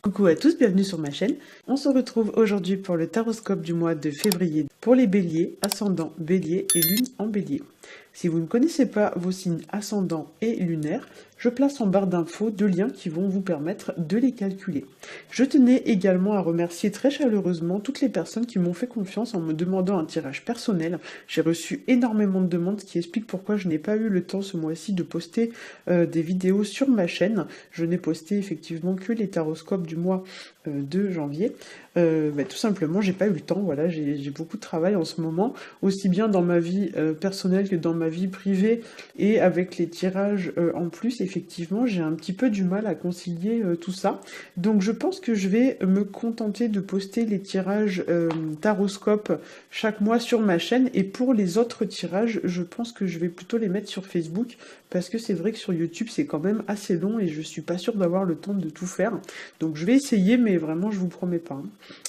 Coucou à tous, bienvenue sur ma chaîne. On se retrouve aujourd'hui pour le taroscope du mois de février pour les béliers, ascendant bélier et lune en bélier. Si vous ne connaissez pas vos signes ascendant et lunaire, je place en barre d'infos deux liens qui vont vous permettre de les calculer. Je tenais également à remercier très chaleureusement toutes les personnes qui m'ont fait confiance en me demandant un tirage personnel. J'ai reçu énormément de demandes, ce qui explique pourquoi je n'ai pas eu le temps ce mois-ci de poster des vidéos sur ma chaîne. Je n'ai posté effectivement que les taroscopes du mois de janvier. Tout simplement, j'ai pas eu le temps. Voilà, j'ai beaucoup de travail en ce moment, aussi bien dans ma vie personnelle que dans ma vie privée, et avec les tirages en plus, effectivement, j'ai un petit peu du mal à concilier tout ça. Donc je pense que je vais me contenter de poster les tirages taroscope chaque mois sur ma chaîne, et pour les autres tirages, je pense que je vais plutôt les mettre sur Facebook, parce que c'est vrai que sur YouTube, c'est quand même assez long et je suis pas sûre d'avoir le temps de tout faire. Donc je vais essayer, mais vraiment, je vous promets pas.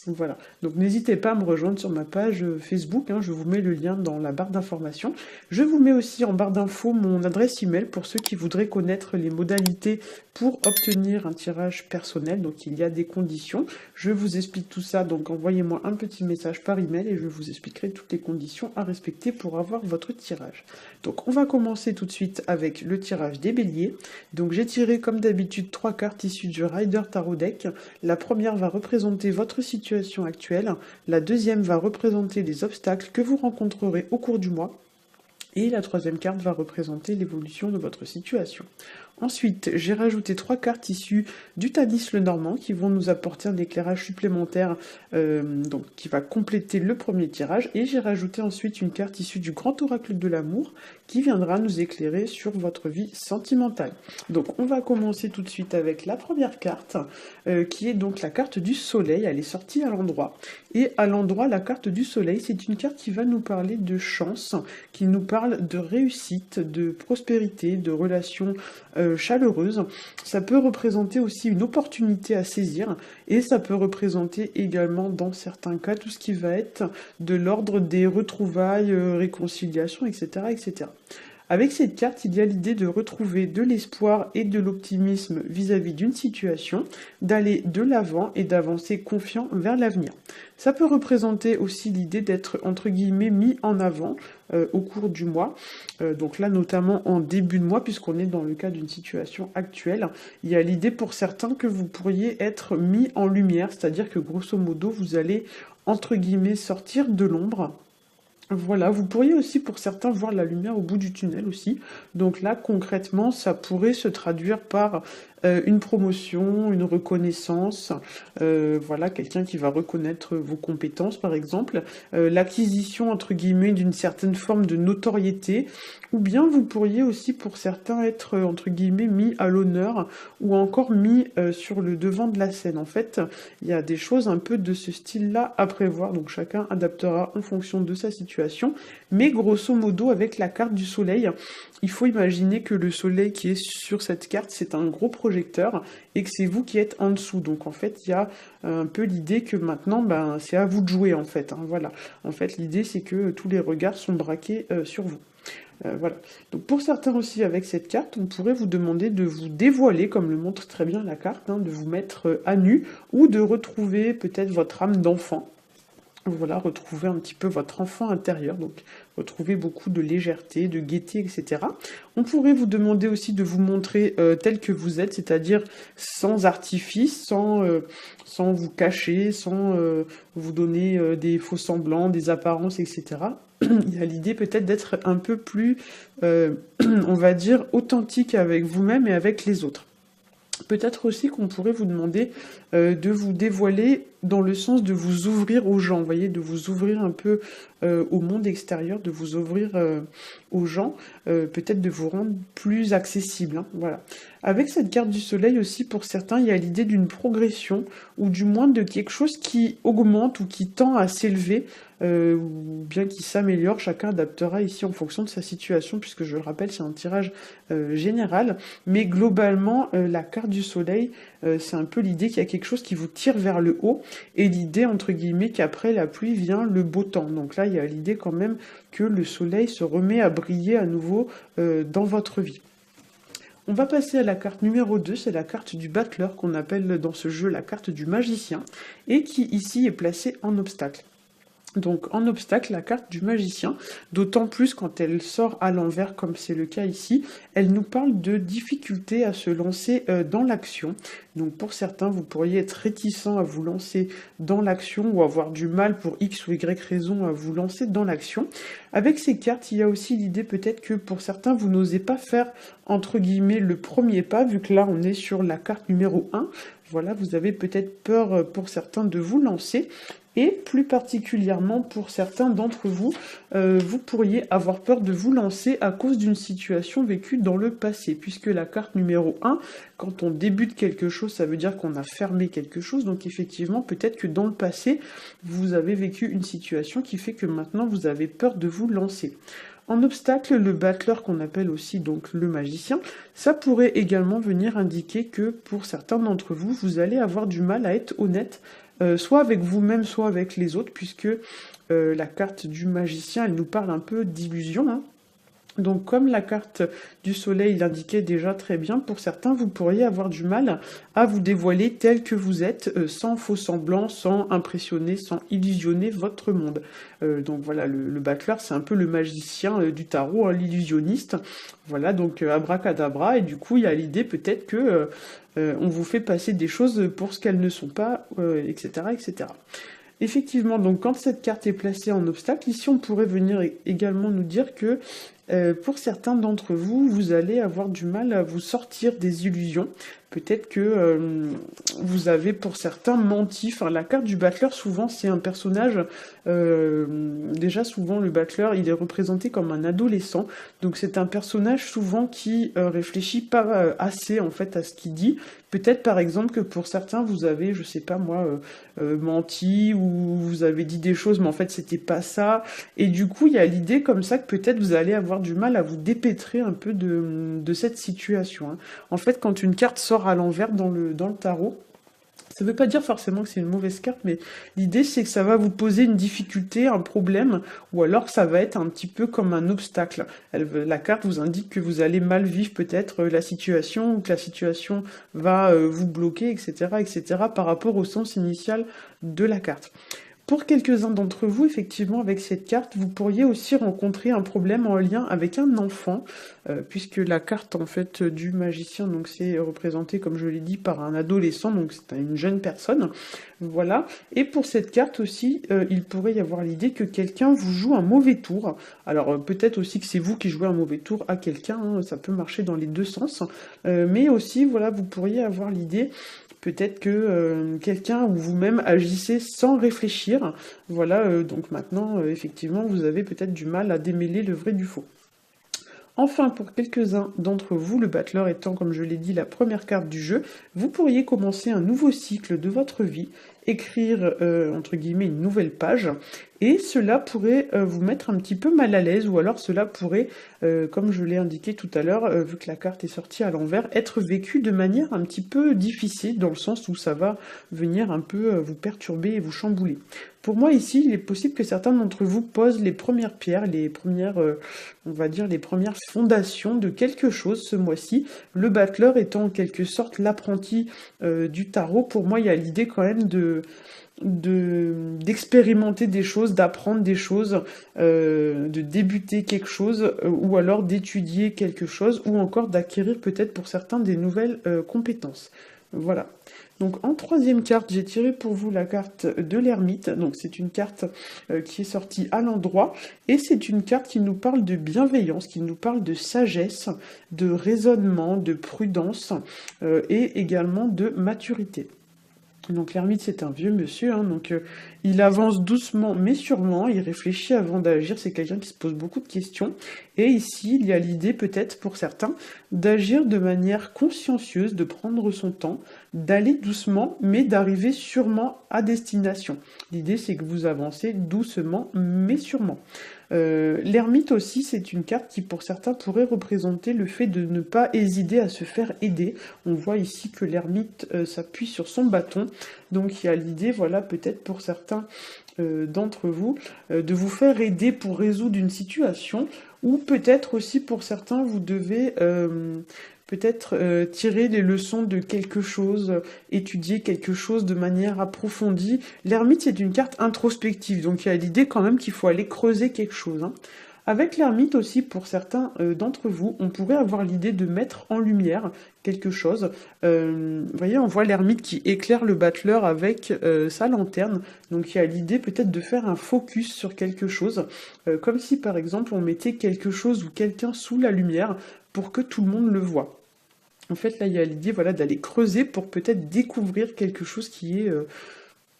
Voilà. Donc n'hésitez pas à me rejoindre sur ma page Facebook, je vous mets le lien dans la barre d'information. Je vous mets aussi en barre d'infos mon adresse email pour ceux qui voudraient connaître les modalités pour obtenir un tirage personnel. Donc il y a des conditions. Je vous explique tout ça, donc envoyez-moi un petit message par email et je vous expliquerai toutes les conditions à respecter pour avoir votre tirage. Donc on va commencer tout de suite avec le tirage des béliers. Donc j'ai tiré comme d'habitude 3 cartes issues du Rider Tarot Deck. La première va représenter votre situation actuelle, la deuxième va représenter les obstacles que vous rencontrerez au cours du mois, et la troisième carte va représenter l'évolution de votre situation. Ensuite, j'ai rajouté 3 cartes issues du Tanis Lenormand qui vont nous apporter un éclairage supplémentaire donc qui va compléter le premier tirage. Et j'ai rajouté ensuite une carte issue du Grand Oracle de l'amour qui viendra nous éclairer sur votre vie sentimentale. Donc on va commencer tout de suite avec la première carte qui est donc la carte du soleil. Elle est sortie à l'endroit. Et à l'endroit, la carte du soleil, c'est une carte qui va nous parler de chance, qui nous parle de réussite, de prospérité, de relations chaleureuse. Ça peut représenter aussi une opportunité à saisir, et ça peut représenter également dans certains cas tout ce qui va être de l'ordre des retrouvailles, réconciliation, etc., etc. Avec cette carte, il y a l'idée de retrouver de l'espoir et de l'optimisme vis-à-vis d'une situation, d'aller de l'avant et d'avancer confiant vers l'avenir. Ça peut représenter aussi l'idée d'être entre guillemets mis en avant au cours du mois, donc là notamment en début de mois puisqu'on est dans le cas d'une situation actuelle. Il y a l'idée pour certains que vous pourriez être mis en lumière, c'est-à-dire que grosso modo vous allez entre guillemets sortir de l'ombre. Voilà, vous pourriez aussi pour certains voir la lumière au bout du tunnel aussi. Donc là, concrètement, ça pourrait se traduire par une promotion, une reconnaissance, voilà, quelqu'un qui va reconnaître vos compétences par exemple, l'acquisition entre guillemets d'une certaine forme de notoriété, ou bien vous pourriez aussi pour certains être entre guillemets mis à l'honneur, ou encore mis sur le devant de la scène. En fait, il y a des choses un peu de ce style-là à prévoir, donc chacun adaptera en fonction de sa situation, mais grosso modo avec la carte du soleil, il faut imaginer que le soleil qui est sur cette carte, c'est un gros projecteur et que c'est vous qui êtes en dessous. Donc en fait, il y a un peu l'idée que maintenant, c'est à vous de jouer en fait. Voilà. En fait, l'idée, c'est que tous les regards sont braqués sur vous. Voilà. Donc pour certains aussi, avec cette carte, on pourrait vous demander de vous dévoiler, comme le montre très bien la carte, de vous mettre à nu, ou de retrouver peut-être votre âme d'enfant. Voilà, retrouver un petit peu votre enfant intérieur, donc retrouver beaucoup de légèreté, de gaieté, etc. On pourrait vous demander aussi de vous montrer tel que vous êtes, c'est-à-dire sans artifice, sans vous cacher, sans vous donner des faux semblants, des apparences, etc. Il y a l'idée peut-être d'être un peu plus, on va dire, authentique avec vous-même et avec les autres. Peut-être aussi qu'on pourrait vous demander de vous dévoiler dans le sens de vous ouvrir aux gens, vous voyez, de vous ouvrir un peu au monde extérieur, de vous ouvrir aux gens, peut-être de vous rendre plus accessible, voilà. Avec cette carte du soleil aussi, pour certains, il y a l'idée d'une progression, ou du moins de quelque chose qui augmente ou qui tend à s'élever, ou bien qui s'améliore. Chacun adaptera ici en fonction de sa situation, puisque je le rappelle, c'est un tirage général, mais globalement, la carte du soleil, c'est un peu l'idée qu'il y a quelque chose qui vous tire vers le haut, et l'idée, entre guillemets, qu'après la pluie vient le beau temps. Donc là, il y a l'idée quand même que le soleil se remet à briller à nouveau dans votre vie. On va passer à la carte numéro 2, c'est la carte du battleur qu'on appelle dans ce jeu la carte du magicien et qui ici est placée en obstacle. Donc en obstacle, la carte du magicien, d'autant plus quand elle sort à l'envers comme c'est le cas ici, elle nous parle de difficulté à se lancer dans l'action. Donc pour certains, vous pourriez être réticent à vous lancer dans l'action ou avoir du mal pour X ou Y raison à vous lancer dans l'action. Avec ces cartes, il y a aussi l'idée peut-être que pour certains, vous n'osez pas faire entre guillemets le premier pas, vu que là on est sur la carte numéro 1. Voilà, vous avez peut-être peur pour certains de vous lancer. Et plus particulièrement pour certains d'entre vous, vous pourriez avoir peur de vous lancer à cause d'une situation vécue dans le passé. Puisque la carte numéro 1, quand on débute quelque chose, ça veut dire qu'on a fermé quelque chose. Donc effectivement, peut-être que dans le passé, vous avez vécu une situation qui fait que maintenant vous avez peur de vous lancer. En obstacle, le battleur qu'on appelle aussi donc le magicien, ça pourrait également venir indiquer que pour certains d'entre vous, vous allez avoir du mal à être honnête, soit avec vous-même, soit avec les autres, puisque la carte du magicien, elle nous parle un peu d'illusion, hein. Donc comme la carte du soleil l'indiquait déjà très bien, pour certains, vous pourriez avoir du mal à vous dévoiler tel que vous êtes, sans faux semblant, sans impressionner, sans illusionner votre monde. Donc voilà, le battleur, c'est un peu le magicien du tarot, hein, l'illusionniste. Voilà, donc abracadabra, et du coup, il y a l'idée peut-être que on vous fait passer des choses pour ce qu'elles ne sont pas, etc., etc. Effectivement, donc quand cette carte est placée en obstacle, ici on pourrait venir également nous dire que pour certains d'entre vous, vous allez avoir du mal à vous sortir des illusions. Peut-être que vous avez pour certains menti. Enfin, la carte du battleur, souvent, c'est un personnage... déjà, souvent, le battleur, il est représenté comme un adolescent. Donc, c'est un personnage, souvent, qui réfléchit pas assez, en fait, à ce qu'il dit. Peut-être, par exemple, que pour certains, vous avez, je sais pas moi, menti, ou vous avez dit des choses, mais en fait, c'était pas ça. Et du coup, il y a l'idée comme ça que peut-être vous allez avoir du mal à vous dépêtrer un peu de cette situation, hein. En fait, quand une carte sort à l'envers dans le tarot, ça ne veut pas dire forcément que c'est une mauvaise carte, mais l'idée c'est que ça va vous poser une difficulté, un problème, ou alors ça va être un petit peu comme un obstacle. La carte vous indique que vous allez mal vivre peut-être la situation, ou que la situation va vous bloquer, etc., etc., par rapport au sens initial de la carte. Pour quelques-uns d'entre vous, effectivement, avec cette carte, vous pourriez aussi rencontrer un problème en lien avec un enfant, puisque la carte, en fait, du magicien, donc c'est représenté, comme je l'ai dit, par un adolescent, donc c'est une jeune personne, voilà. Et pour cette carte aussi, il pourrait y avoir l'idée que quelqu'un vous joue un mauvais tour. Alors, peut-être aussi que c'est vous qui jouez un mauvais tour à quelqu'un, hein, ça peut marcher dans les deux sens, mais aussi, voilà, vous pourriez avoir l'idée peut-être que quelqu'un ou vous-même agissez sans réfléchir. Voilà, donc maintenant, effectivement, vous avez peut-être du mal à démêler le vrai du faux. Enfin, pour quelques-uns d'entre vous, le battleur étant, comme je l'ai dit, la première carte du jeu, vous pourriez commencer un nouveau cycle de votre vie, écrire, entre guillemets, une nouvelle page, et cela pourrait vous mettre un petit peu mal à l'aise, ou alors cela pourrait, comme je l'ai indiqué tout à l'heure, vu que la carte est sortie à l'envers, être vécu de manière un petit peu difficile, dans le sens où ça va venir un peu vous perturber et vous chambouler. Pour moi ici, il est possible que certains d'entre vous posent les premières pierres, les premières, on va dire, les premières fondations de quelque chose ce mois-ci. Le battleur étant en quelque sorte l'apprenti du tarot, pour moi il y a l'idée quand même d'expérimenter des choses, d'apprendre des choses, de débuter quelque chose, ou alors d'étudier quelque chose, ou encore d'acquérir peut-être pour certains des nouvelles compétences. Voilà. Donc en troisième carte, j'ai tiré pour vous la carte de l'ermite. Donc c'est une carte qui est sortie à l'endroit, et c'est une carte qui nous parle de bienveillance, qui nous parle de sagesse, de raisonnement, de prudence, et également de maturité. Donc l'ermite c'est un vieux monsieur, hein, donc il avance doucement mais sûrement, il réfléchit avant d'agir, c'est quelqu'un qui se pose beaucoup de questions. Et ici il y a l'idée peut-être pour certains d'agir de manière consciencieuse, de prendre son temps, d'aller doucement mais d'arriver sûrement à destination. L'idée c'est que vous avancez doucement mais sûrement. L'ermite aussi, c'est une carte qui pour certains pourrait représenter le fait de ne pas hésiter à se faire aider. On voit ici que l'ermite s'appuie sur son bâton, donc il y a l'idée, voilà, peut-être pour certains d'entre vous, de vous faire aider pour résoudre une situation, ou peut-être aussi pour certains, vous devez peut-être tirer les leçons de quelque chose, étudier quelque chose de manière approfondie. L'ermite, c'est une carte introspective, donc il y a l'idée quand même qu'il faut aller creuser quelque chose, hein. Avec l'ermite aussi, pour certains d'entre vous, on pourrait avoir l'idée de mettre en lumière quelque chose. Vous voyez, on voit l'ermite qui éclaire le battleur avec sa lanterne. Donc il y a l'idée peut-être de faire un focus sur quelque chose, comme si par exemple on mettait quelque chose ou quelqu'un sous la lumière pour que tout le monde le voit. En fait, là, il y a l'idée, voilà, d'aller creuser pour peut-être découvrir quelque chose qui est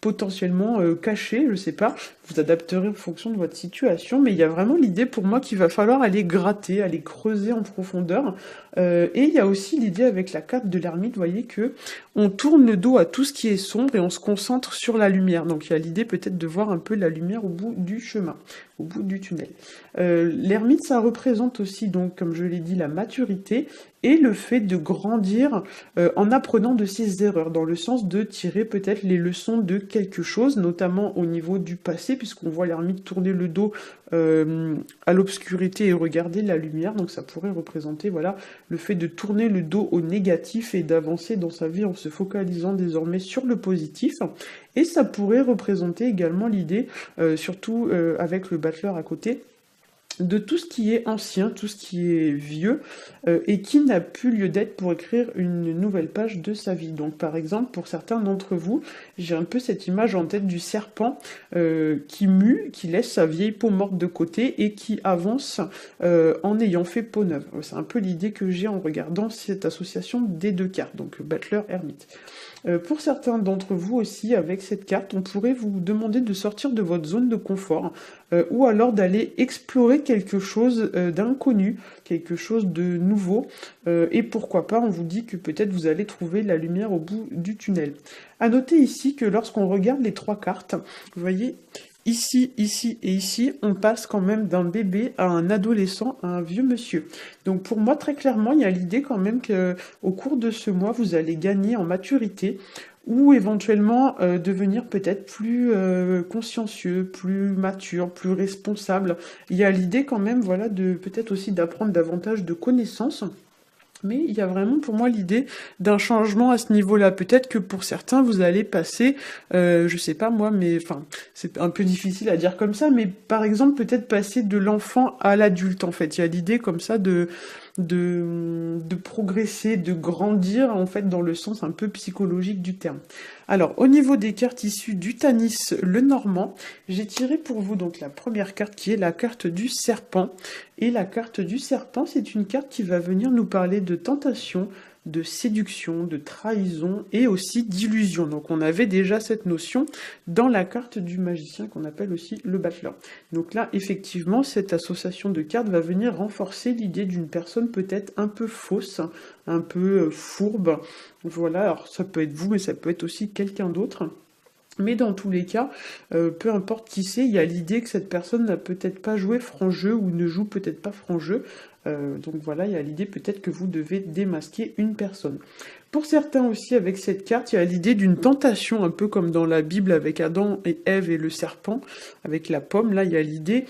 potentiellement caché, je sais pas, vous adapterez en fonction de votre situation, mais il y a vraiment l'idée pour moi qu'il va falloir aller gratter, aller creuser en profondeur, et il y a aussi l'idée avec la carte de l'ermite, vous voyez que on tourne le dos à tout ce qui est sombre et on se concentre sur la lumière, donc il y a l'idée peut-être de voir un peu la lumière au bout du chemin, au bout du tunnel. L'ermite, ça représente aussi, donc comme je l'ai dit, la maturité, et le fait de grandir en apprenant de ses erreurs, dans le sens de tirer peut-être les leçons de quelque chose, notamment au niveau du passé, puisqu'on voit l'ermite tourner le dos à l'obscurité et regarder la lumière, donc ça pourrait représenter voilà, le fait de tourner le dos au négatif et d'avancer dans sa vie en se focalisant désormais sur le positif. Et ça pourrait représenter également l'idée, surtout avec le battleur à côté, de tout ce qui est ancien, tout ce qui est vieux, et qui n'a plus lieu d'être pour écrire une nouvelle page de sa vie. Donc par exemple, pour certains d'entre vous, j'ai un peu cette image en tête du serpent qui mue, qui laisse sa vieille peau morte de côté et qui avance en ayant fait peau neuve. C'est un peu l'idée que j'ai en regardant cette association des deux cartes, donc Battler, Hermite. Pour certains d'entre vous aussi, avec cette carte, on pourrait vous demander de sortir de votre zone de confort, ou alors d'aller explorer quelque chose d'inconnu, quelque chose de nouveau, et pourquoi pas, on vous dit que peut-être vous allez trouver la lumière au bout du tunnel. À noter ici que lorsqu'on regarde les trois cartes, vous voyez, ici, ici et ici, on passe quand même d'un bébé à un adolescent, à un vieux monsieur. Donc pour moi, très clairement, il y a l'idée quand même qu'au cours de ce mois, vous allez gagner en maturité ou éventuellement devenir peut-être plus consciencieux, plus mature, plus responsable. Il y a l'idée quand même, voilà, de peut-être aussi d'apprendre davantage de connaissances. Mais il y a vraiment pour moi l'idée d'un changement à ce niveau-là. Peut-être que pour certains, vous allez passer, je sais pas moi, mais enfin, c'est un peu difficile à dire comme ça, mais par exemple, peut-être passer de l'enfant à l'adulte, en fait. Il y a l'idée comme ça de progresser, de grandir, en fait, dans le sens un peu psychologique du terme. Alors, au niveau des cartes issues du Tanis le Normand, j'ai tiré pour vous donc la première carte qui est la carte du serpent. Et la carte du serpent, c'est une carte qui va venir nous parler de tentation, de séduction, de trahison et aussi d'illusion. Donc on avait déjà cette notion dans la carte du magicien qu'on appelle aussi le battleur. Donc là, effectivement, cette association de cartes va venir renforcer l'idée d'une personne peut-être un peu fausse, un peu fourbe. Voilà, alors ça peut être vous, mais ça peut être aussi quelqu'un d'autre. Mais dans tous les cas, peu importe qui c'est, il y a l'idée que cette personne n'a peut-être pas joué franc jeu ou ne joue peut-être pas franc jeu. Donc voilà, il y a l'idée peut-être que vous devez démasquer une personne. Pour certains aussi, avec cette carte, il y a l'idée d'une tentation, un peu comme dans la Bible avec Adam et Ève et le serpent, avec la pomme. Là, il y a l'idée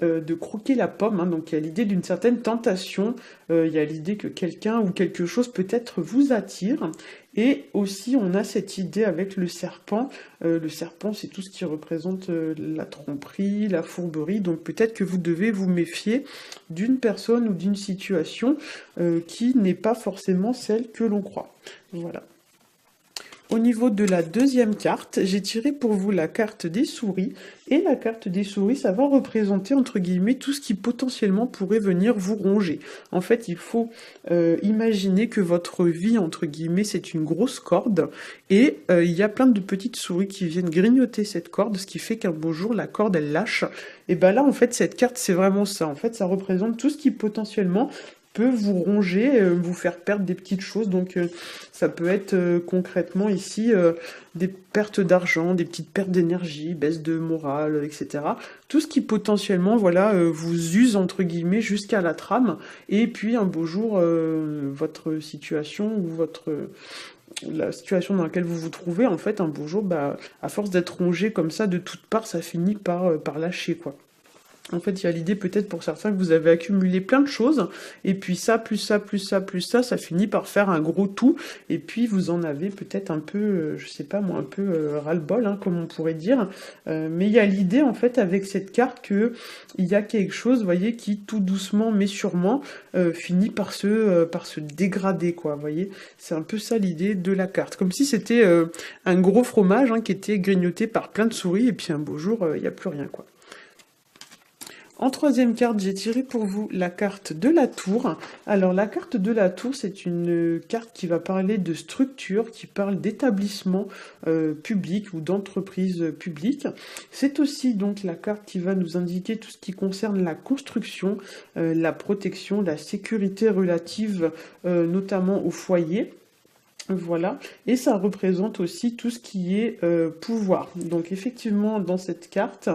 de croquer la pomme, hein, donc il y a l'idée d'une certaine tentation, il y a l'idée que quelqu'un ou quelque chose peut-être vous attire, et aussi on a cette idée avec le serpent c'est tout ce qui représente la tromperie, la fourberie, donc peut-être que vous devez vous méfier d'une personne ou d'une situation qui n'est pas forcément celle que l'on croit. Voilà. Au niveau de la deuxième carte, j'ai tiré pour vous la carte des souris. Et la carte des souris, ça va représenter, entre guillemets, tout ce qui potentiellement pourrait venir vous ronger. En fait, il faut imaginer que votre vie, entre guillemets, c'est une grosse corde. Et il y a plein de petites souris qui viennent grignoter cette corde, ce qui fait qu'un beau jour, la corde, elle lâche. Et ben là, en fait, cette carte, c'est vraiment ça. En fait, ça représente tout ce qui potentiellement peut vous ronger, vous faire perdre des petites choses. Donc ça peut être concrètement ici des pertes d'argent, des petites pertes d'énergie, baisse de morale, etc. Tout ce qui potentiellement voilà, vous use entre guillemets jusqu'à la trame. Et puis un beau jour, votre situation ou la situation dans laquelle vous vous trouvez, en fait, un beau jour, bah, à force d'être rongé comme ça de toutes parts, ça finit par lâcher, quoi. En fait, il y a l'idée peut-être pour certains que vous avez accumulé plein de choses, et puis ça, plus ça, plus ça, plus ça finit par faire un gros tout, et puis vous en avez peut-être un peu, je sais pas moi, un peu ras-le-bol, hein, comme on pourrait dire. Mais il y a l'idée en fait avec cette carte que il y a quelque chose, vous voyez, qui tout doucement mais sûrement finit par se dégrader, quoi. Vous voyez, c'est un peu ça l'idée de la carte, comme si c'était un gros fromage hein, qui était grignoté par plein de souris, et puis un beau jour, il n'y a plus rien, quoi. En troisième carte, j'ai tiré pour vous la carte de la tour. Alors la carte de la tour, c'est une carte qui va parler de structure, qui parle d'établissement public ou d'entreprise publique. C'est aussi donc la carte qui va nous indiquer tout ce qui concerne la construction, la protection, la sécurité relative notamment au foyer. Voilà, et ça représente aussi tout ce qui est pouvoir. Donc effectivement, dans cette carte,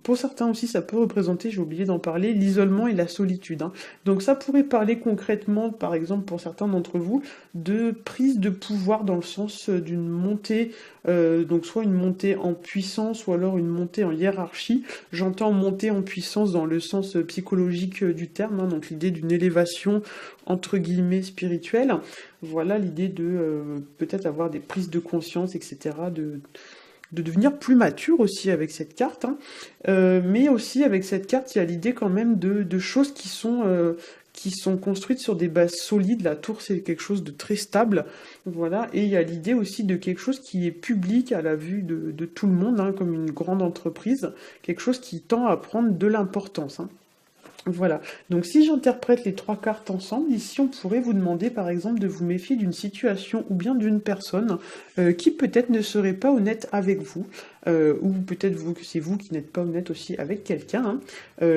pour certains aussi, ça peut représenter, j'ai oublié d'en parler, l'isolement et la solitude, hein. Donc ça pourrait parler concrètement, par exemple pour certains d'entre vous, de prise de pouvoir dans le sens d'une montée, donc soit une montée en puissance ou alors une montée en hiérarchie. J'entends montée en puissance dans le sens psychologique du terme, hein, donc l'idée d'une élévation entre guillemets spirituelle. Voilà l'idée de peut-être avoir des prises de conscience, etc., de devenir plus mature aussi avec cette carte, hein. Mais aussi avec cette carte, il y a l'idée quand même de choses qui sont construites sur des bases solides. La tour, c'est quelque chose de très stable, voilà. Et il y a l'idée aussi de quelque chose qui est public à la vue de tout le monde, hein, comme une grande entreprise, quelque chose qui tend à prendre de l'importance, hein. Voilà, donc si j'interprète les trois cartes ensemble, ici on pourrait vous demander par exemple de vous méfier d'une situation ou bien d'une personne qui peut-être ne serait pas honnête avec vous, ou peut-être vous que c'est vous qui n'êtes pas honnête aussi avec quelqu'un, hein.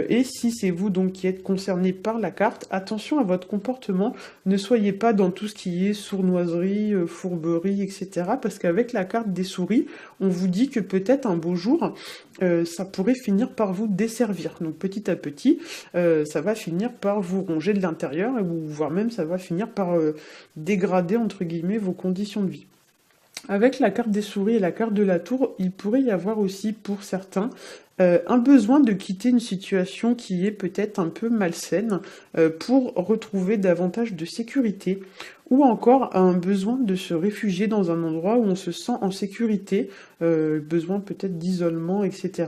Et si c'est vous donc qui êtes concerné par la carte, attention à votre comportement, ne soyez pas dans tout ce qui est sournoiserie, fourberie, etc. Parce qu'avec la carte des souris, on vous dit que peut-être un beau jour, ça pourrait finir par vous desservir. Donc petit à petit, ça va finir par vous ronger de l'intérieur, ou voire même ça va finir par dégrader entre guillemets vos conditions de vie. Avec la carte des souris et la carte de la tour, il pourrait y avoir aussi pour certains un besoin de quitter une situation qui est peut-être un peu malsaine pour retrouver davantage de sécurité, ou encore un besoin de se réfugier dans un endroit où on se sent en sécurité, besoin peut-être d'isolement, etc.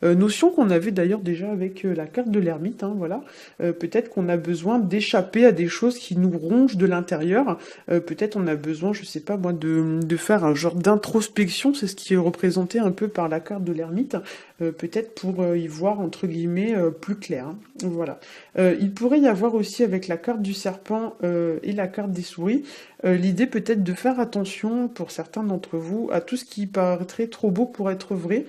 Notion qu'on avait d'ailleurs déjà avec la carte de l'ermite, hein, voilà. Peut-être qu'on a besoin d'échapper à des choses qui nous rongent de l'intérieur, peut-être on a besoin, je sais pas moi, de faire un genre d'introspection, c'est ce qui est représenté un peu par la carte de l'ermite, peut-être pour y voir entre guillemets plus clair, hein. Voilà. Il pourrait y avoir aussi avec la carte du serpent et la carte des souris, l'idée peut-être de faire attention pour certains d'entre vous à tout ce qui paraîtrait trop beau pour être vrai.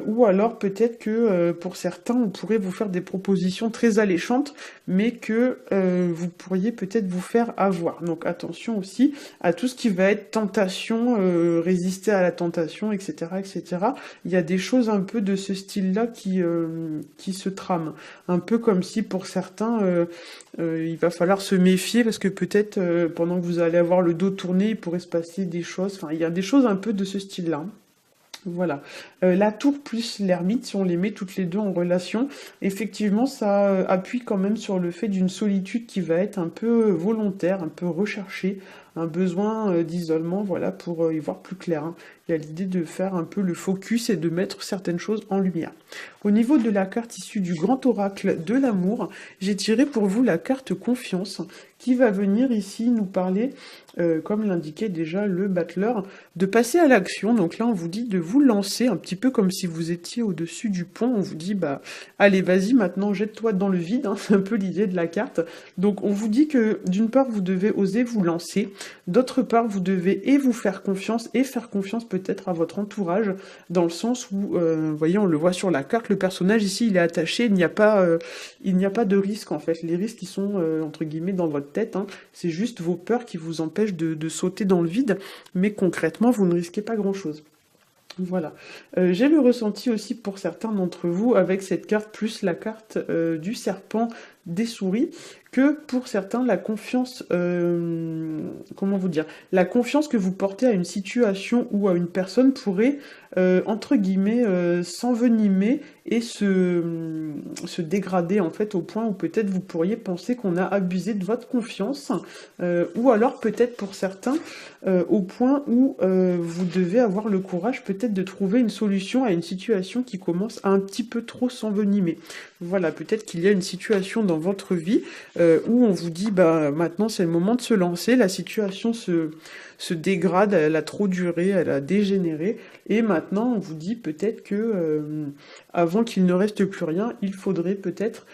Ou alors peut-être que pour certains, on pourrait vous faire des propositions très alléchantes, mais que vous pourriez peut-être vous faire avoir. Donc attention aussi à tout ce qui va être tentation, résister à la tentation, etc., etc. Il y a des choses un peu de ce style-là qui se trament. Un peu comme si pour certains, il va falloir se méfier parce que peut-être pendant que vous allez avoir le dos tourné, il pourrait se passer des choses. Enfin, il y a des choses un peu de ce style-là. Voilà. La tour plus l'ermite, si on les met toutes les deux en relation, effectivement, ça appuie quand même sur le fait d'une solitude qui va être un peu volontaire, un peu recherchée, un besoin d'isolement, voilà, pour y voir plus clair, hein. Il y a l'idée de faire un peu le focus et de mettre certaines choses en lumière. Au niveau de la carte issue du grand oracle de l'amour, j'ai tiré pour vous la carte confiance, qui va venir ici nous parler, comme l'indiquait déjà le battleur, de passer à l'action. Donc là, on vous dit de vous lancer, un petit peu comme si vous étiez au-dessus du pont. On vous dit, bah, allez, vas-y, maintenant, jette-toi dans le vide, hein. C'est un peu l'idée de la carte. Donc, on vous dit que, d'une part, vous devez oser vous lancer. D'autre part, vous devez et vous faire confiance, et faire confiance peut-être à votre entourage, dans le sens où, vous voyez, on le voit sur la carte, le personnage ici, il est attaché, il n'y a pas de risque, en fait. Les risques, ils sont, entre guillemets, dans votre tête, hein. C'est juste vos peurs qui vous empêchent de sauter dans le vide, mais concrètement, vous ne risquez pas grand-chose. Voilà. J'ai le ressenti aussi pour certains d'entre vous avec cette carte plus la carte du serpent des souris que pour certains la confiance, comment vous dire, la confiance que vous portez à une situation ou à une personne pourrait, entre guillemets, s'envenimer et se dégrader en fait au point où peut-être vous pourriez penser qu'on a abusé de votre confiance, ou alors peut-être pour certains au point où vous devez avoir le courage peut-être de trouver une solution à une situation qui commence à un petit peu trop s'envenimer. Voilà, peut-être qu'il y a une situation dans votre vie où on vous dit bah maintenant c'est le moment de se lancer, la situation se dégrade, elle a trop duré, elle a dégénéré, et maintenant on vous dit peut-être que avant qu'il ne reste plus rien, il faudrait peut-être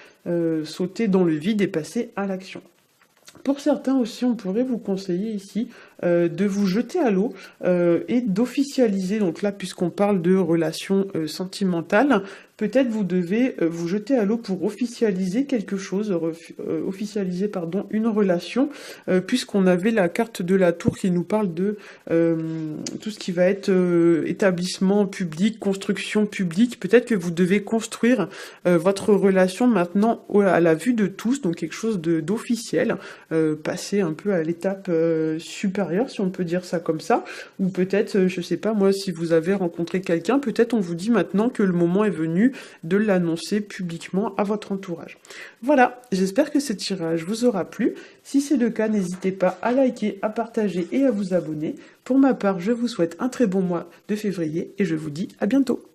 sauter dans le vide et passer à l'action. Pour certains aussi, on pourrait vous conseiller ici de vous jeter à l'eau et d'officialiser, donc là puisqu'on parle de relations sentimentales, peut-être vous devez vous jeter à l'eau pour officialiser quelque chose, officialiser pardon, une relation, puisqu'on avait la carte de la tour qui nous parle de tout ce qui va être établissement public, construction publique. Peut-être que vous devez construire votre relation maintenant à la vue de tous, donc quelque chose d'officiel, passer un peu à l'étape supérieure, si on peut dire ça comme ça, ou peut-être, je sais pas moi, si vous avez rencontré quelqu'un, peut-être on vous dit maintenant que le moment est venu de l'annoncer publiquement à votre entourage. Voilà, j'espère que ce tirage vous aura plu. Si c'est le cas, n'hésitez pas à liker, à partager et à vous abonner. Pour ma part, je vous souhaite un très bon mois de février et je vous dis à bientôt.